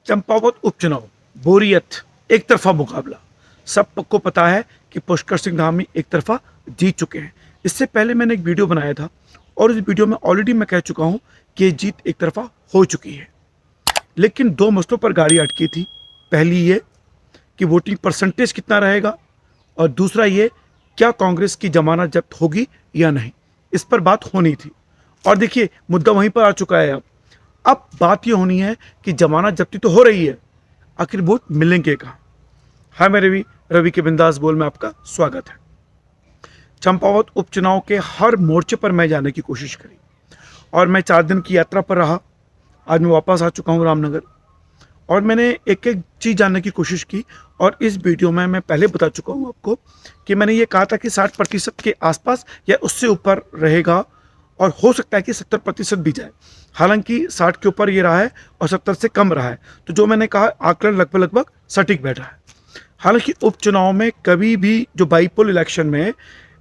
चंपावत उपचुनाव, बोरियत, एक तरफा मुकाबला। सबको पता है कि पुष्कर सिंह धामी एक तरफा जीत चुके हैं। इससे पहले मैंने एक वीडियो बनाया था और इस वीडियो में ऑलरेडी मैं कह चुका हूं कि ये जीत एक तरफा हो चुकी है, लेकिन दो मसलों पर गाड़ी अटकी थी। पहली ये कि वोटिंग परसेंटेज कितना रहेगा और दूसरा ये क्या कांग्रेस की जमानत जब्त होगी या नहीं। इस पर बात होनी थी और देखिए मुद्दा वहीं पर आ चुका है। अब बात ये होनी है कि जमानत जब्ती तो हो रही है, आखिर वोट मिलेंगे कहाँ। हाय मैं रवि के बिंदास बोल में आपका स्वागत है। चंपावत उपचुनाव के हर मोर्चे पर मैं जाने की कोशिश करी और मैं 4 दिन की यात्रा पर रहा। आज मैं वापस आ चुका हूँ रामनगर और मैंने एक एक चीज़ जानने की कोशिश की और इस वीडियो में मैं पहले बता चुका हूँ आपको कि मैंने ये कहा था कि 60% के आसपास या उससे ऊपर रहेगा और हो सकता है कि 70% भी जाए। हालांकि 60 के ऊपर ये रहा है और 70 से कम रहा है, तो जो मैंने कहा आकलन लगभग सटीक बैठ रहा है। हालांकि उपचुनाव में कभी भी जो बाईपोल इलेक्शन में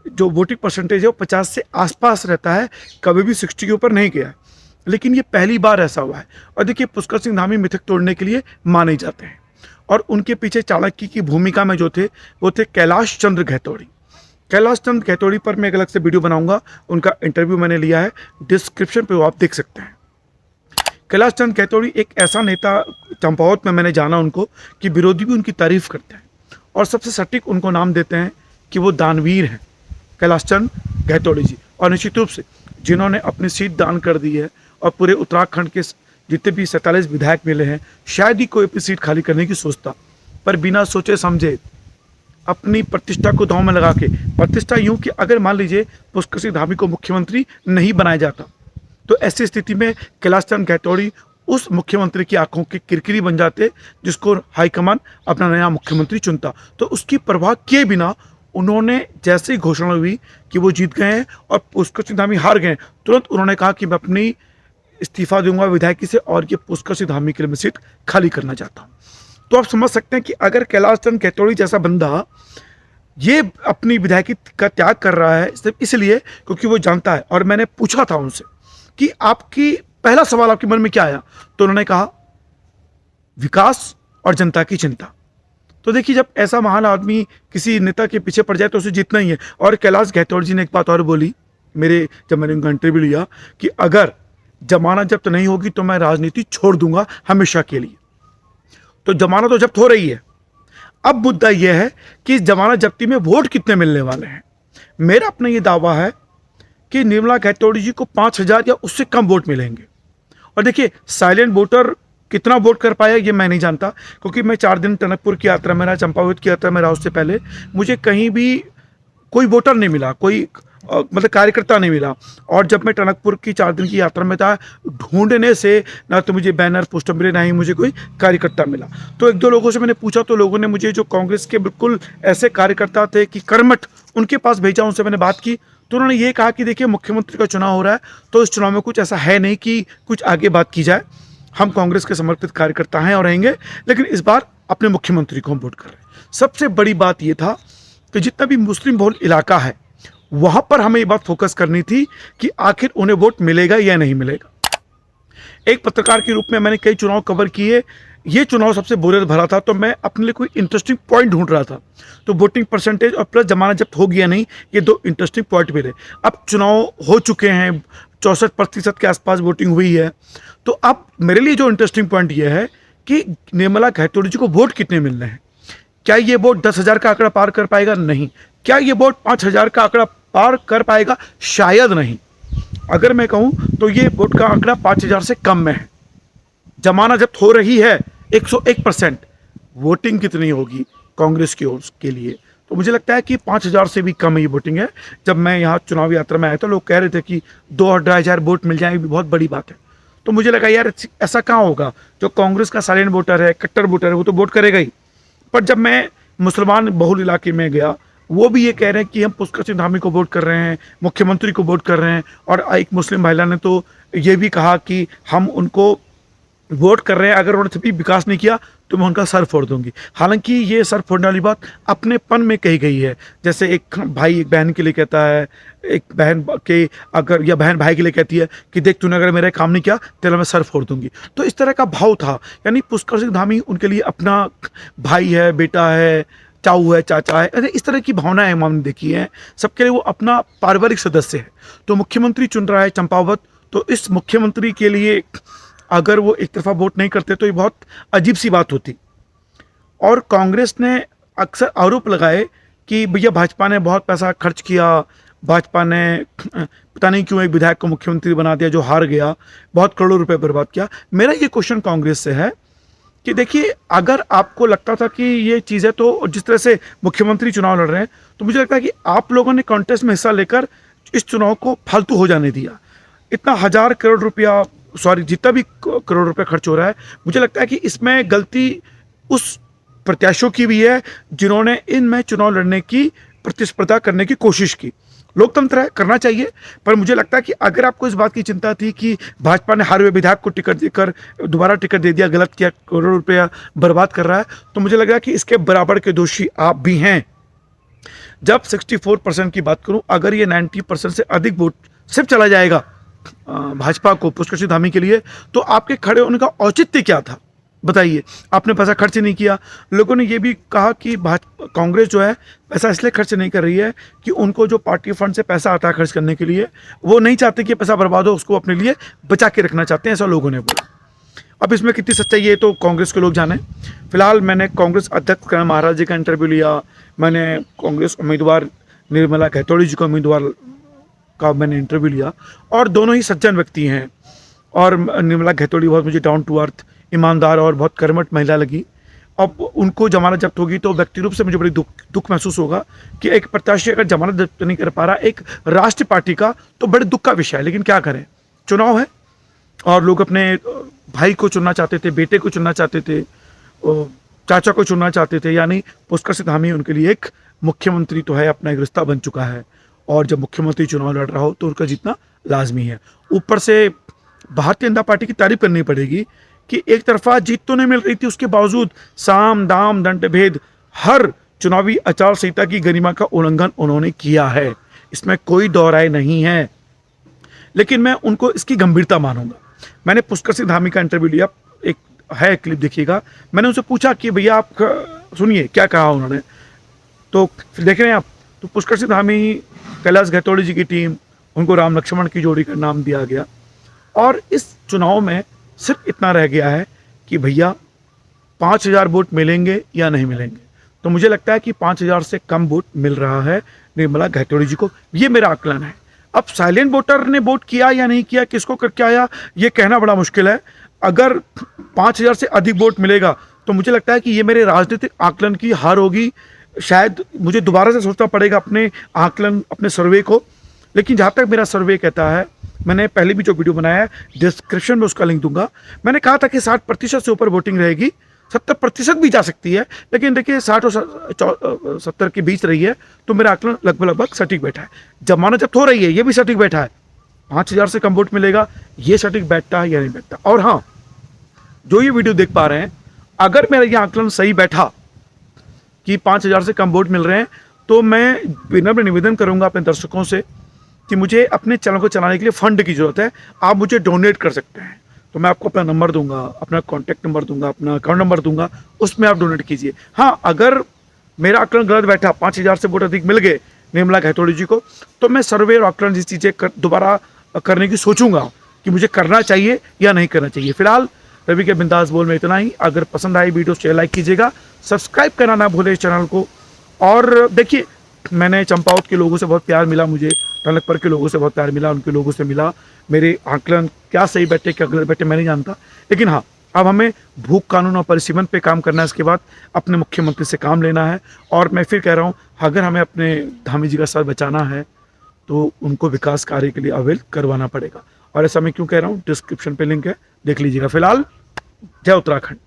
जो वोटिंग परसेंटेज है वो 50 से आसपास रहता है, कभी भी 60 के ऊपर नहीं गया है, लेकिन ये पहली बार ऐसा हुआ है। और देखिए पुष्कर सिंह धामी मिथक तोड़ने के लिए माने जाते हैं और उनके पीछे चाणक्य की भूमिका में जो थे वो थे कैलाश चंद्र गहतोड़ी। कैलाश चंद्र गहतोड़ी पर मैं एक अलग से वीडियो बनाऊंगा, उनका इंटरव्यू मैंने लिया है, डिस्क्रिप्शन पे वो आप देख सकते हैं। कैलाश चंद्र गहतोड़ी एक ऐसा नेता चंपावत में मैंने जाना उनको कि विरोधी भी उनकी तारीफ करते हैं और सबसे सटीक उनको नाम देते हैं कि वो दानवीर हैं कैलाश चंद्र गहतोड़ी जी। और निश्चित रूप से जिन्होंने अपनी सीट दान कर दी है और पूरे उत्तराखंड के जितने भी 47 विधायक मिले हैं, शायद ही कोई अपनी सीट खाली करने की सोचता, पर बिना सोचे समझे अपनी प्रतिष्ठा को दांव में लगा के, प्रतिष्ठा यूं कि अगर मान लीजिए पुष्कर सिंह धामी को मुख्यमंत्री नहीं बनाया जाता तो ऐसी स्थिति में कैलाश चंद्र गहतोड़ी उस मुख्यमंत्री की आंखों के किरकिरी बन जाते जिसको हाईकमान अपना नया मुख्यमंत्री चुनता। तो उसकी परवाह किए बिना उन्होंने जैसे ही घोषणा हुई कि वो जीत गए हैं और पुष्कर सिंह धामी हार गए, तुरंत उन्होंने कहा कि मैं अपनी इस्तीफा दूंगा विधायकी से और ये पुष्कर सिंह धामी के लिए मैं सीट खाली करना चाहता हूँ। तो आप समझ सकते हैं कि अगर कैलाश चंद्र गहतोड़ी जैसा बंदा ये अपनी विधायकी का त्याग कर रहा है सिर्फ इसलिए क्योंकि वो जानता है, और मैंने पूछा था उनसे कि आपकी पहला सवाल आपके मन में क्या आया, तो उन्होंने कहा विकास और जनता की चिंता। तो देखिए जब ऐसा महान आदमी किसी नेता के पीछे पड़ जाए तो उसे जीतना ही है। और कैलाश गहतोड़ी जी ने एक बात और बोली जब मैंने उनका इंटरव्यू लिया कि अगर जमानत जब्त नहीं होगी तो मैं राजनीति छोड़ दूंगा हमेशा के लिए। तो जमानत तो जब्त हो रही है, अब मुद्दा यह है कि जमानत जब्ती में वोट कितने मिलने वाले हैं। मेरा अपना ये दावा है कि निर्मला गहतोड़ी जी को 5000 या उससे कम वोट मिलेंगे। और देखिए साइलेंट वोटर कितना वोट कर पाया ये मैं नहीं जानता, क्योंकि मैं 4 दिन टनकपुर की यात्रा में रहा, चंपावत की यात्रा में रहा, उससे पहले मुझे कहीं भी कोई वोटर नहीं मिला, कोई मतलब कार्यकर्ता नहीं मिला। और जब मैं टनकपुर की 4 दिन की यात्रा में था, ढूंढने से ना तो मुझे बैनर पोस्टर मिले, ना ही मुझे कोई कार्यकर्ता मिला। तो 1-2 लोगों से मैंने पूछा तो लोगों ने मुझे, जो कांग्रेस के बिल्कुल ऐसे कार्यकर्ता थे कि कर्मठ, उनके पास भेजा, उनसे मैंने बात की तो उन्होंने ये कहा कि देखिए मुख्यमंत्री का चुनाव हो रहा है तो इस चुनाव में कुछ ऐसा है नहीं कि कुछ आगे बात की जाए। हम कांग्रेस के समर्पित कार्यकर्ता हैं और रहेंगे, लेकिन इस बार अपने मुख्यमंत्री को हम वोट कर रहे हैं। सबसे बड़ी बात यह था कि जितना भी मुस्लिम बहुल इलाका है वहां पर हमें ये बात फोकस करनी थी कि आखिर उन्हें वोट मिलेगा या नहीं मिलेगा। एक पत्रकार के रूप में मैंने कई चुनाव कवर किए, ये चुनाव सबसे बोरियत भरा था, तो मैं अपने लिए कोई इंटरेस्टिंग पॉइंट ढूंढ रहा था। तो वोटिंग परसेंटेज और प्लस जमानत जब्त होगी या नहीं, ये 2 इंटरेस्टिंग पॉइंट मिले। अब चुनाव हो चुके हैं, 64% के आसपास वोटिंग हुई है, तो अब मेरे लिए जो इंटरेस्टिंग पॉइंट ये है कि निर्मला गहतोड़ी जी को वोट कितने मिल रहे हैं। क्या ये वोट 10,000 का आंकड़ा पार कर पाएगा? नहीं। क्या ये वोट 5,000 का आंकड़ा पार कर पाएगा? शायद नहीं। अगर मैं कहूं तो ये वोट का आंकड़ा 5,000 से कम में है। जमानत जब्त हो रही है 101%। वोटिंग कितनी होगी कांग्रेस की ओर के लिए? तो मुझे लगता है कि 5,000 से भी कम ही वोटिंग है। जब मैं यहाँ चुनावी यात्रा में आया था, लोग कह रहे थे कि 2 और 2,500 वोट मिल जाएंगे, भी बहुत बड़ी बात है। तो मुझे लगा यार ऐसा कहाँ होगा, जो कांग्रेस का साइलेंट वोटर है, कट्टर वोटर है, वो तो वोट करेगा ही। पर जब मैं मुसलमान बहुल इलाके में गया, वो भी ये कह रहे हैं कि हम पुष्कर सिंह धामी को वोट कर रहे हैं, मुख्यमंत्री को वोट कर रहे हैं। और एक मुस्लिम महिला ने तो ये भी कहा कि हम उनको वोट कर रहे हैं, अगर उन्होंने तभी विकास नहीं किया तो मैं उनका सर फोड़ दूंगी। हालांकि ये सर फोड़ने वाली बात अपनेपन में कही गई है, जैसे एक भाई एक बहन के लिए कहता है, एक बहन के अगर या बहन भाई के लिए कहती है कि देख तूने अगर मेरा काम नहीं किया तेरा मैं सर फोड़ दूंगी। तो इस तरह का भाव था, यानी पुष्कर सिंह धामी उनके लिए अपना भाई है, बेटा है, चाऊ है, चाचा है, अरे इस तरह की भावनाएं हमने देखी है। सबके लिए वो अपना पारिवारिक सदस्य है। तो मुख्यमंत्री चुन रहा है चंपावत, तो इस मुख्यमंत्री के लिए अगर वो एक तरफा वोट नहीं करते तो ये बहुत अजीब सी बात होती। और कांग्रेस ने अक्सर आरोप लगाए कि भैया भाजपा ने बहुत पैसा खर्च किया, भाजपा ने पता नहीं क्यों एक विधायक को मुख्यमंत्री बना दिया जो हार गया, बहुत करोड़ों रुपए बर्बाद किया। मेरा ये क्वेश्चन कांग्रेस से है कि देखिए, अगर आपको लगता था कि ये चीज़ें, तो जिस तरह से मुख्यमंत्री चुनाव लड़ रहे हैं, तो मुझे लगता है कि आप लोगों ने कॉन्टेस्ट में हिस्सा लेकर इस चुनाव को फालतू हो जाने दिया। इतना 1000 करोड़ रुपया, सॉरी जितना भी करोड़ रुपया खर्च हो रहा है, मुझे लगता है कि इसमें गलती उस प्रत्याशियों की भी है जिन्होंने इनमें चुनाव लड़ने की प्रतिस्पर्धा करने की कोशिश की। लोकतंत्र है, करना चाहिए, पर मुझे लगता है कि अगर आपको इस बात की चिंता थी कि भाजपा ने हारे हुए विधायक को टिकट देकर दोबारा टिकट दे दिया, गलत किया, करोड़ों रुपया बर्बाद कर रहा है, तो मुझे लगा कि इसके बराबर के दोषी आप भी हैं। जब 64% की बात करूं, अगर ये 90% से अधिक वोट सिर्फ चला जाएगा भाजपा को, पुष्कर सिंह धामी के लिए, तो आपके खड़े होने का औचित्य क्या था? बताइए। आपने पैसा खर्च नहीं किया। लोगों ने ये भी कहा कि कांग्रेस जो है पैसा इसलिए खर्च नहीं कर रही है कि उनको जो पार्टी फंड से पैसा आता है खर्च करने के लिए, वो नहीं चाहते कि पैसा बर्बाद हो, उसको अपने लिए बचा के रखना चाहते हैं, ऐसा लोगों ने बोला। अब इसमें कितनी सच्चाई है तो कांग्रेस के लोग जाने। फिलहाल मैंने कांग्रेस अध्यक्ष करण महाराज जी का इंटरव्यू लिया, मैंने कांग्रेस उम्मीदवार निर्मला घैतोड़ी जी का उम्मीदवार का मैंने इंटरव्यू लिया, और दोनों ही सज्जन व्यक्ति हैं। और निर्मला घैतोड़ी बहुत मुझे डाउन टू अर्थ, ईमानदार और बहुत कर्मठ महिला लगी। अब उनको जमानत जब्त होगी तो व्यक्ति रूप से मुझे बड़ी दुख महसूस होगा कि एक प्रत्याशी अगर जमानत जब्त नहीं कर पा रहा एक राष्ट्रीय पार्टी का, तो बड़े दुख का विषय है। लेकिन क्या करें, चुनाव है और लोग अपने भाई को चुनना चाहते थे, बेटे को चुनना चाहते थे, चाचा को चुनना चाहते थे, यानी पुष्कर सिंह धामी उनके लिए एक मुख्यमंत्री तो है, अपना एक रिश्ता बन चुका है। और जब मुख्यमंत्री चुनाव लड़ रहा हो तो उनका जीतना लाजमी है। ऊपर से भारतीय जनता पार्टी की तारीफ करनी पड़ेगी कि एक तरफा जीत तो नहीं मिल रही थी, उसके बावजूद साम दाम दंड भेद हर चुनावी आचार संहिता की गरिमा का उल्लंघन उन्होंने किया है, इसमें कोई दो राय नहीं है। लेकिन मैं उनको इसकी गंभीरता मानूंगा। मैंने पुष्कर सिंह धामी का इंटरव्यू लिया, एक है क्लिप देखिएगा। मैंने उनसे पूछा कि भैया आप सुनिए क्या कहा उन्होंने, तो देख रहे हैं आप। तो पुष्कर सिंह धामी, कैलाश गैतोड़ी जी की टीम, उनको राम लक्ष्मण की जोड़ी का नाम दिया गया। और इस चुनाव में सिर्फ इतना रह गया है कि भैया 5000 वोट मिलेंगे या नहीं मिलेंगे। तो मुझे लगता है कि 5000 से कम वोट मिल रहा है निर्मला घैतोड़ी जी को, ये मेरा आकलन है। अब साइलेंट वोटर ने वोट किया या नहीं किया, किसको करके आया, ये कहना बड़ा मुश्किल है। अगर 5000 से अधिक वोट मिलेगा तो मुझे लगता है कि ये मेरे राजनीतिक आकलन की हार होगी। शायद मुझे दोबारा से सोचना पड़ेगा अपने आकलन, अपने सर्वे को। लेकिन जहाँ तक मेरा सर्वे कहता है, मैंने पहले भी जो वीडियो बनाया है डिस्क्रिप्शन में उसका लिंक दूंगा, मैंने कहा था कि 60% से ऊपर वोटिंग रहेगी, 70% भी जा सकती है। लेकिन देखिए 60 और 70 के बीच रही है, तो मेरा आकलन लगभग सटीक बैठा है। जमानत जब्त हो रही है, ये भी सटीक बैठा है। 5000 से कम वोट मिलेगा, ये सटीक बैठता है या नहीं बैठता। और हाँ, जो ये वीडियो देख पा रहे हैं, अगर मेरा ये आकलन सही बैठा कि 5000 से कम वोट मिल रहे हैं, तो मैं विनम्र निवेदन करूंगा अपने दर्शकों से कि मुझे अपने चैनल को चलाने के लिए फंड की जरूरत है। आप मुझे डोनेट कर सकते हैं, तो मैं आपको अपना नंबर दूंगा, अपना कॉन्टैक्ट नंबर दूंगा, अपना अकाउंट नंबर दूंगा, उसमें आप डोनेट कीजिए। हाँ, अगर मेरा आकलन गलत बैठा, 5000 से वोट अधिक मिल गए निर्मला घैतोड़ी जी को, तो मैं सर्वे और आकलन जैसी चीज़ें दोबारा करने की सोचूंगा कि मुझे करना चाहिए या नहीं करना चाहिए। फिलहाल रवि के बिंदास बोल में इतना ही। अगर पसंद आई वीडियो तो लाइक कीजिएगा, सब्सक्राइब करना ना भूले इस चैनल को। और देखिए, मैंने चंपावत के लोगों से बहुत प्यार मिला, मुझे टनकपुर के लोगों से बहुत प्यार मिला, उनके लोगों से मिला। मेरे आकलन क्या सही बैठे क्या गलत बैठे मैं नहीं जानता, लेकिन हाँ, अब हमें भूख कानून और परिसीमन पे काम करना है। इसके बाद अपने मुख्यमंत्री से काम लेना है। और मैं फिर कह रहा हूँ, अगर हमें अपने धामी जी का सर बचाना है तो उनको विकास कार्य के लिए अवेल करवाना पड़ेगा। और ऐसा मैं क्यों कह रहा हूँ, डिस्क्रिप्शन पे लिंक है, देख लीजिएगा। फिलहाल जय उत्तराखंड।